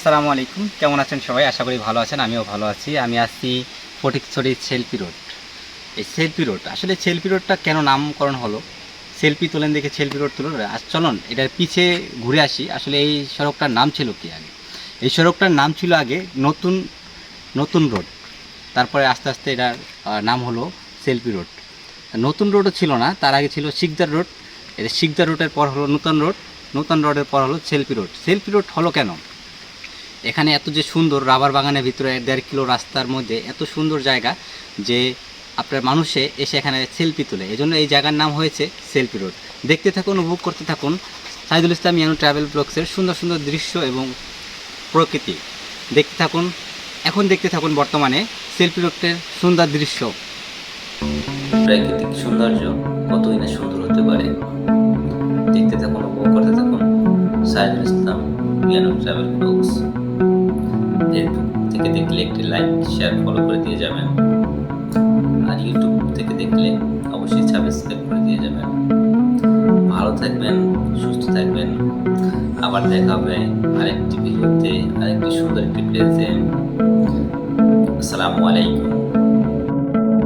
আসসালামু আলাইকুম। কেমন আছেন সবাই? আশা করি ভালো আছেন। আমিও ভালো আছি। আমি আছি ফটিকছড়ি সেলফি রোড। এই সেলফি রোড আসলে সেলফি রোডটা কেন নামকরণ হলো? সেলফি তোলেন দেখে সেলফি রোড তুলুন। চলুন এটার পিছে ঘুরে আসি। আসলে এই সড়কটার নাম ছিল কি আগে? এই সড়কটার নাম ছিল আগে নতুন নতুন রোড। তারপরে আস্তে আস্তে এটার নাম হলো সেলফি রোড। নতুন রোডও ছিল না, তার আগে ছিল শিকদার রোড। এটা শিকদার রোডের পর হলো নতুন রোড, নতুন রোডের পর হলো সেলফি রোড। সেলফি রোড হলো কেন? এখানে এত যে সুন্দর রাবার বাগানের ভিতরে 1.5 কিলো রাস্তার মধ্যে এত সুন্দর জায়গা যে আপনার মানুষে এসে এখানে সেলফি তোলে, এই জন্য এই জায়গার নাম হয়েছে সেলফি রোড। দেখতে থাকুন, উপভোগ করতে থাকুন সাইদুল ইসলাম ইয়ানু ট্রাভেল ব্লগসের সুন্দর সুন্দর দৃশ্য এবং প্রকৃতি দেখতে থাকুন। এখন দেখতে থাকুন বর্তমানে সেলফি রোডের সুন্দর দৃশ্য। প্রাকৃতিক সৌন্দর্য কতই না সুন্দর হতে পারে, দেখতে থাকুন, উপভোগ করতে থাকুন। Saidul Islam ইয়ানু travel blogs Facebook থেকে দেখলে একটি লাইক শেয়ার ফলো করে দিয়ে যাবেন, আর ইউটিউব থেকে দেখলে অবশ্যই সাবস্ক্রাইব করে দিয়ে যাবেন। ভালো থাকবেন, সুস্থ থাকবেন। আবার দেখা হবে আরেকটি ভিডিওতে, আরেকটি সুন্দর একটি প্লেসে। আসসালামু আলাইকুম।